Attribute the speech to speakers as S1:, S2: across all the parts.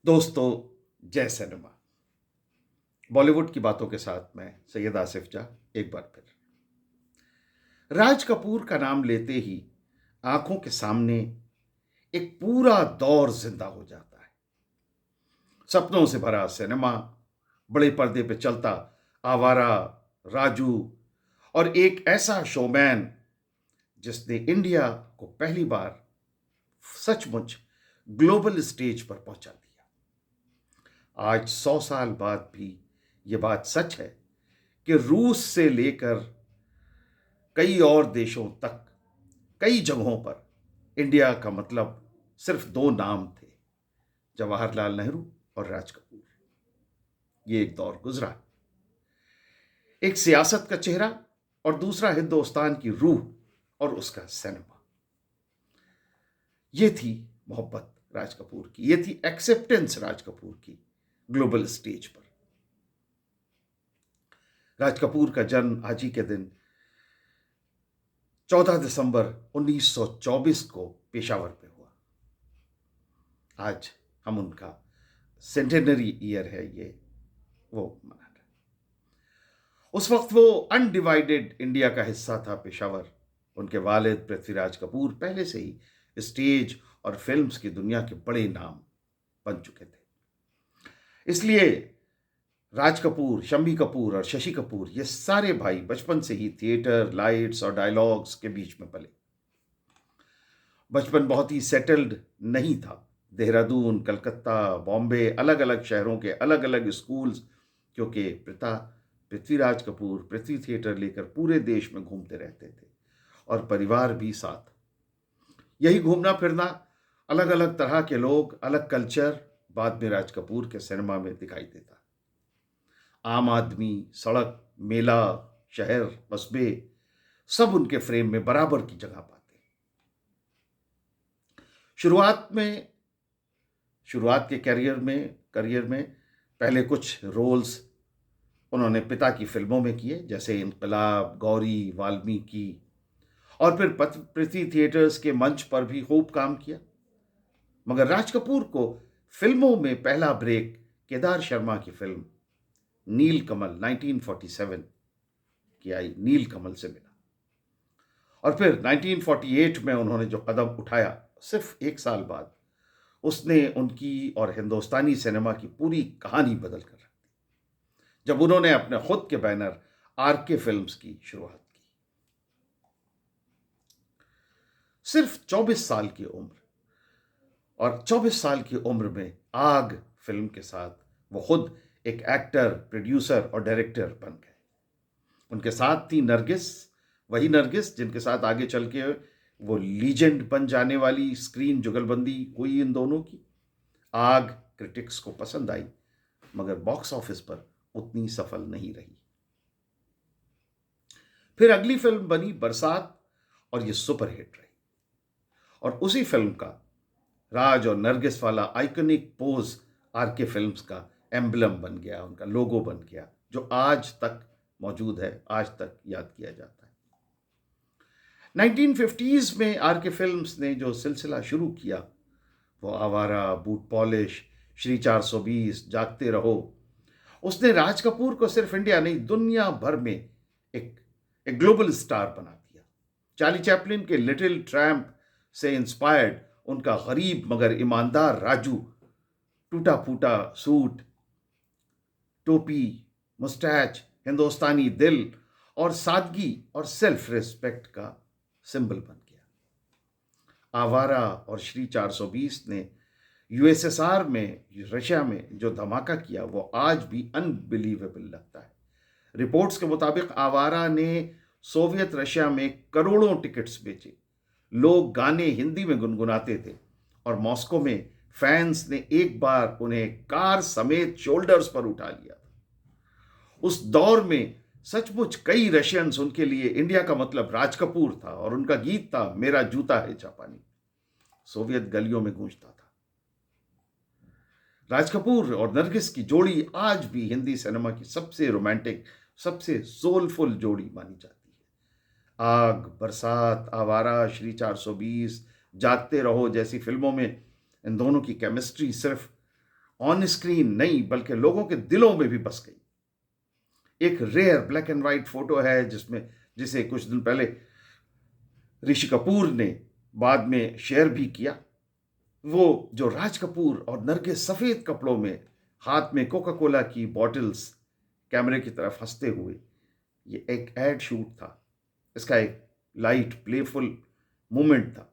S1: दोस्तों, जय सिनेमा। बॉलीवुड की बातों के साथ मैं सैयद आसिफ जा एक बार फिर। राज कपूर का नाम लेते ही आंखों के सामने एक पूरा दौर जिंदा हो जाता है। सपनों से भरा सिनेमा, बड़े पर्दे पे चलता आवारा, राजू और एक ऐसा शोमैन जिसने इंडिया को पहली बार सचमुच ग्लोबल स्टेज पर पहुंचा दिया। आज 100 साल बाद भी ये बात सच है कि रूस से लेकर कई और देशों तक, कई जगहों पर इंडिया का मतलब सिर्फ दो नाम थे, जवाहरलाल नेहरू और राज कपूर। ये एक दौर गुजरा, एक सियासत का चेहरा और दूसरा हिंदुस्तान की रूह और उसका सिनेमा। ये थी मोहब्बत राज कपूर की, ये थी एक्सेप्टेंस राज कपूर की ग्लोबल स्टेज पर। राज कपूर का जन्म आज ही के दिन 14 दिसंबर 1924 को पेशावर पे हुआ। आज हम उनका सेंटेनरी ईयर है, ये वो मना रहे। उस वक्त वो अनडिवाइडेड इंडिया का हिस्सा था पेशावर। उनके वालिद पृथ्वीराज कपूर पहले से ही स्टेज और फिल्म्स की दुनिया के बड़े नाम बन चुके थे। इसलिए राज कपूर, शम्मी कपूर और शशि कपूर, ये सारे भाई बचपन से ही थिएटर, लाइट्स और डायलॉग्स के बीच में पले। बचपन बहुत ही सेटल्ड नहीं था। देहरादून, कलकत्ता, बॉम्बे, अलग अलग शहरों के अलग अलग स्कूल्स, क्योंकि पिता पृथ्वीराज कपूर पृथ्वी थिएटर लेकर पूरे देश में घूमते रहते थे और परिवार भी साथ। यही घूमना फिरना, अलग अलग तरह के लोग, अलग कल्चर बाद में राज कपूर के सिनेमा में दिखाई देता। आम आदमी, सड़क, मेला, शहर, कस्बे, सब उनके फ्रेम में बराबर की जगह पाते। शुरुआत के करियर में पहले कुछ रोल्स उन्होंने पिता की फिल्मों में किए, जैसे इनकलाब, गौरी, वाल्मीकि, और फिर पृथ्वी थिएटर्स के मंच पर भी खूब काम किया। मगर राज कपूर को फिल्मों में पहला ब्रेक केदार शर्मा की फिल्म नील कमल 1947 की आई नील कमल से मिला। और फिर 1948 में उन्होंने जो कदम उठाया, सिर्फ एक साल बाद, उसने उनकी और हिंदुस्तानी सिनेमा की पूरी कहानी बदल कर रख दी, जब उन्होंने अपने खुद के बैनर आरके फिल्म्स की शुरुआत की। सिर्फ 24 साल की उम्र, और 24 साल की उम्र में आग फिल्म के साथ वो खुद एक एक्टर, प्रोड्यूसर और डायरेक्टर बन गए। उनके साथ थी नरगिस, वही नरगिस जिनके साथ आगे चल के वो लीजेंड बन जाने वाली स्क्रीन जुगलबंदी हुई इन दोनों की। आग क्रिटिक्स को पसंद आई, मगर बॉक्स ऑफिस पर उतनी सफल नहीं रही। फिर अगली फिल्म बनी बरसात, और ये सुपरहिट रही। और उसी फिल्म का राज और नरगिस वाला आइकॉनिक पोज आरके फिल्म्स का एम्बलम बन गया, उनका लोगो बन गया, जो आज तक मौजूद है, आज तक याद किया जाता है। 1950s में आरके फिल्म्स ने जो सिलसिला शुरू किया, वो आवारा, बूट पॉलिश, श्री 420, जागते रहो, उसने राज कपूर को सिर्फ इंडिया नहीं, दुनिया भर में एक एक ग्लोबल स्टार बना दिया। चार्ली चैपलिन के लिटिल ट्रैम्प से इंस्पायर्ड उनका गरीब मगर ईमानदार राजू, टूटा फूटा सूट, टोपी, मुस्टैच, हिंदुस्तानी दिल और सादगी और सेल्फ रिस्पेक्ट का सिंबल बन गया। आवारा और श्री 420 ने यूएसएसआर में, रशिया में जो धमाका किया, वो आज भी अनबिलीवेबल लगता है। रिपोर्ट्स के मुताबिक आवारा ने सोवियत रशिया में करोड़ों टिकट्स बेचे। लोग गाने हिंदी में गुनगुनाते थे, और मॉस्को में फैंस ने एक बार उन्हें कार समेत शोल्डर्स पर उठा लिया। उस दौर में सचमुच कई रशियंस, उनके लिए इंडिया का मतलब राज कपूर था, और उनका गीत था मेरा जूता है जापानी, सोवियत गलियों में गूंजता था। राज कपूर और नरगिस की जोड़ी आज भी हिंदी सिनेमा की सबसे रोमांटिक, सबसे सोलफुल जोड़ी मानी जाती है। आग, बरसात, आवारा, श्री 420, जागते रहो जैसी फिल्मों में इन दोनों की केमिस्ट्री सिर्फ ऑन स्क्रीन नहीं बल्कि लोगों के दिलों में भी बस गई। एक rare black and white photo है जिसे कुछ दिन पहले ऋषि कपूर ने बाद में शेयर भी किया। वो जो राज कपूर और नरगिस सफेद कपड़ों में हाथ में कोका कोला की बॉटल्स कैमरे की तरफ हंसते हुए, ये एक एड शूट था। इसका एक लाइट प्लेफुल मोमेंट था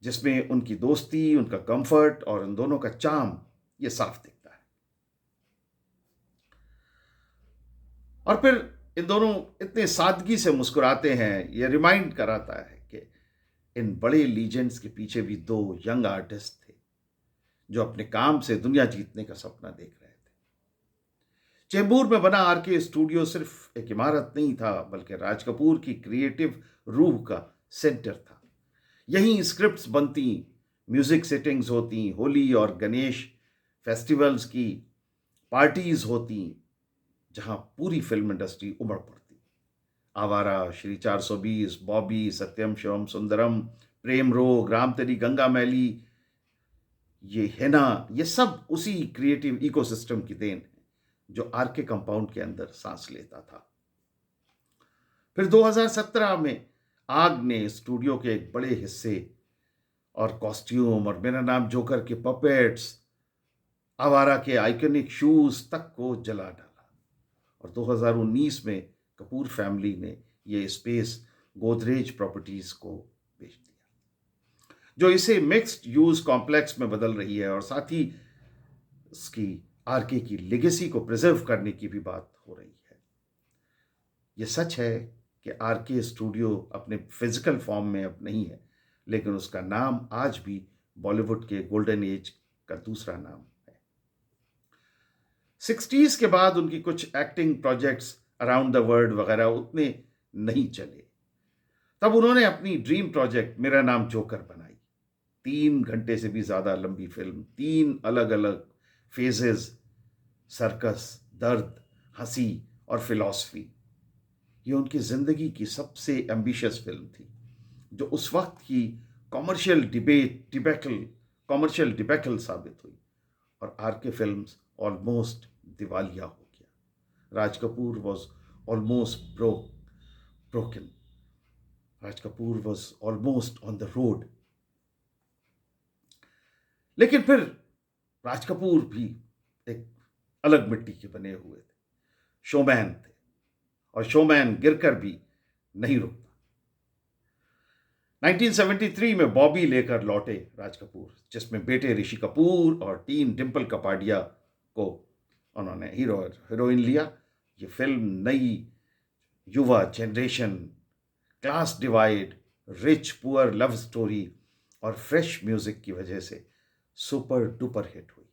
S1: जिसमें उनकी दोस्ती, उनका कंफर्ट और उन दोनों का चार्म ये साफ दिखता है। और फिर इन दोनों इतने सादगी से मुस्कुराते हैं, ये रिमाइंड कराता है कि इन बड़े लीजेंड्स के पीछे भी दो यंग आर्टिस्ट थे जो अपने काम से दुनिया जीतने का सपना देख रहे थे। चेंबूर में बना आरके स्टूडियो सिर्फ एक इमारत नहीं था बल्कि राज कपूर की क्रिएटिव रूह का सेंटर था। यहीं स्क्रिप्ट्स बनती, म्यूजिक सेटिंग्स होती, होली और गणेश फेस्टिवल्स की पार्टीज होती, जहां पूरी फिल्म इंडस्ट्री उमड़ पड़ती। आवारा, श्री 420, बॉबी, सत्यम शिवम सुंदरम, प्रेम रोग, राम तेरी गंगा मैली, ये हेना, ये सब उसी क्रिएटिव इकोसिस्टम की देन है जो आरके कंपाउंड के अंदर सांस लेता था। फिर 2017 में आग ने स्टूडियो के एक बड़े हिस्से और कॉस्ट्यूम और मेरा नाम जोकर के पपेट्स, आवारा के आइकॉनिक शूज तक को जला डाला। और 2019 में कपूर फैमिली ने ये स्पेस गोदरेज प्रॉपर्टीज को बेच दिया, जो इसे मिक्स्ड यूज कॉम्प्लेक्स में बदल रही है। और साथ ही इसकी आरके की लेगेसी को प्रिजर्व करने की भी बात हो रही है। यह सच है कि आरके स्टूडियो अपने फिजिकल फॉर्म में अब नहीं है, लेकिन उसका नाम आज भी बॉलीवुड के गोल्डन एज का दूसरा नाम है। 60s के बाद उनकी कुछ acting projects around the world वगैरह उतने नहीं चले। तब उन्होंने अपनी ड्रीम प्रोजेक्ट मेरा नाम जोकर बनाई। 3 घंटे से भी ज्यादा लंबी फिल्म, 3 अलग अलग फेजेस, सर्कस, दर्द, हंसी और फिलॉसफी। ये उनकी जिंदगी की सबसे एम्बिशियस फिल्म थी, जो उस वक्त की कॉमर्शियल डिबेकल साबित हुई। और आरके फिल्म्स ऑलमोस्ट दिवालिया हो गया। Raj Kapoor was almost broken. Raj Kapoor was almost on the road. लेकिन फिर राज कपूर भी एक अलग मिट्टी के बने हुए थे, शोमैन थे, और शोमैन गिरकर भी नहीं रुकता। 1973 में बॉबी लेकर लौटे राज कपूर, जिसमें बेटे ऋषि कपूर और टीन डिम्पल कपाडिया को उन्होंने हीरोइन लिया। ये फिल्म नई युवा generation, class divide, rich poor love story और फ्रेश म्यूजिक की वजह से सुपर डुपर हिट हुई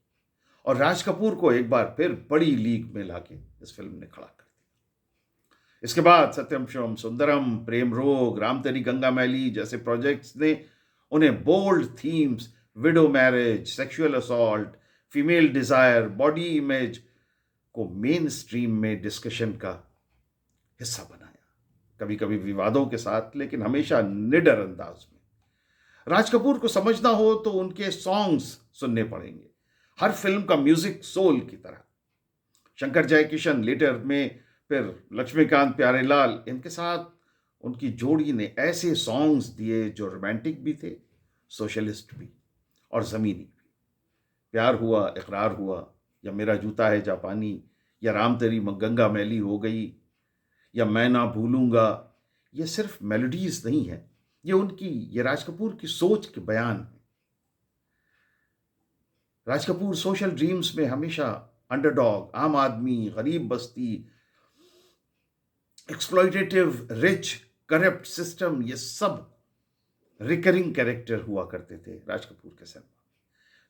S1: और राज कपूर को एक बार फिर बड़ी लीग में लाके इस फिल्म ने खड़ा कर दिया। इसके बाद सत्यम शिवम सुंदरम, प्रेम रोग, राम तेरी गंगा मैली जैसे प्रोजेक्ट्स ने उन्हें bold themes, widow marriage, sexual assault, female desire, body image को मेन स्ट्रीम में डिस्कशन का हिस्सा बनाया। कभी कभी विवादों के साथ, लेकिन हमेशा निडर अंदाज में। राज कपूर को समझना हो तो उनके सॉन्ग्स सुनने पड़ेंगे, हर फिल्म का म्यूजिक सोल की तरह। शंकर जयकिशन लेटर में, फिर लक्ष्मीकांत प्यारेलाल, इनके साथ उनकी जोड़ी ने ऐसे सॉन्ग्स दिए जो रोमांटिक भी थे, सोशलिस्ट भी और ज़मीनी भी। प्यार हुआ, इकरार हुआ, या मेरा जूता है जापानी, या राम तेरी गंगा मैली हो गई, या मैं ना भूलूंगा, ये सिर्फ मेलोडीज नहीं है, ये राज कपूर की सोच के बयान है। राज कपूर सोशल ड्रीम्स में हमेशा अंडरडॉग, आम आदमी, गरीब बस्ती, एक्सप्लॉइटेटिव, रिच, करप्ट सिस्टम, ये सब रिकरिंग कैरेक्टर हुआ करते थे राज कपूर के सिनेमा।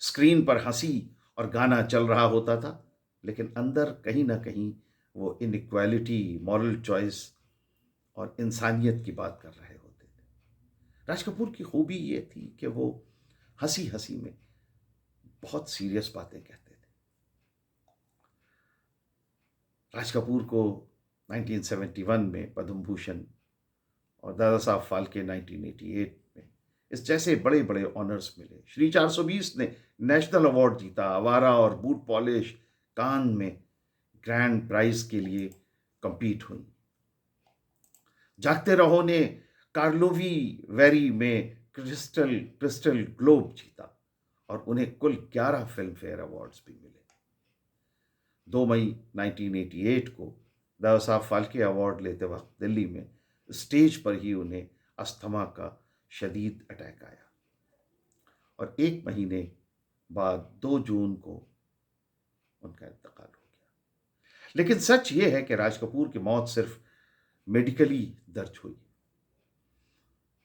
S1: स्क्रीन पर हंसी और गाना चल रहा होता था, लेकिन अंदर कहीं ना कहीं वो इनइक्वालिटी, मॉरल चॉइस और इंसानियत की बात कर रहे होते थे। राज कपूर की खूबी ये थी कि वो हंसी हंसी में बहुत सीरियस बातें कहते थे। राज कपूर को 1971 में पद्म भूषण और दादा साहब फाल्के 1988 में इस जैसे बड़े बड़े ऑनर्स मिले। श्री 420 ने नेशनल अवार्ड जीता। आवारा और बूट पॉलिश कान में ग्रैंड प्राइज के लिए compete हुई। जागते रहो ने कार्लोवी वेरी में क्रिस्टल क्रिस्टल ग्लोब जीता और उन्हें कुल 11 फिल्म फेयर अवार्ड्स भी मिले। 2 मई 1988 को दादा साहब फाल्के अवार्ड लेते वक्त दिल्ली में स्टेज पर ही उन्हें अस्थमा का शदीद अटैक आया और 1 महीने बाद 2 जून को उनका इंतकाल हो गया। लेकिन सच ये है कि राज कपूर की मौत सिर्फ मेडिकली दर्ज हुई।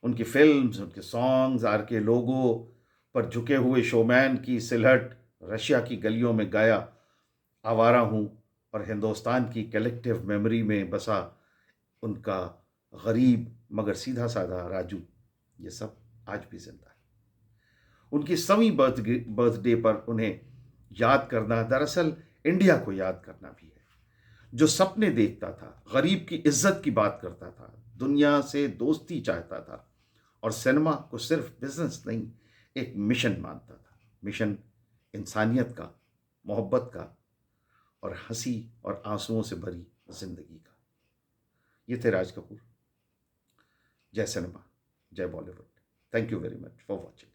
S1: उनकी फिल्म्स, उनके सॉन्ग्स, आर के लोगों पर झुके हुए शोमैन की सिलहट रशिया की गलियों में गाया आवारा हूँ और हिंदुस्तान की कलेक्टिव मेमोरी में बसा उनका गरीब मगर सीधा साधा राजू, ये सब आज भी जिंदा है। उनकी 100वीं बर्थडे पर उन्हें याद करना दरअसल इंडिया को याद करना भी है, जो सपने देखता था, गरीब की इज्जत की बात करता था, दुनिया से दोस्ती चाहता था और सिनेमा को सिर्फ बिजनेस नहीं, एक मिशन मानता था। मिशन इंसानियत का, मोहब्बत का और हंसी और आंसुओं से भरी जिंदगी का। ये थे राज कपूर। जय सिनेमा, जय Bollywood. Thank you very much for watching.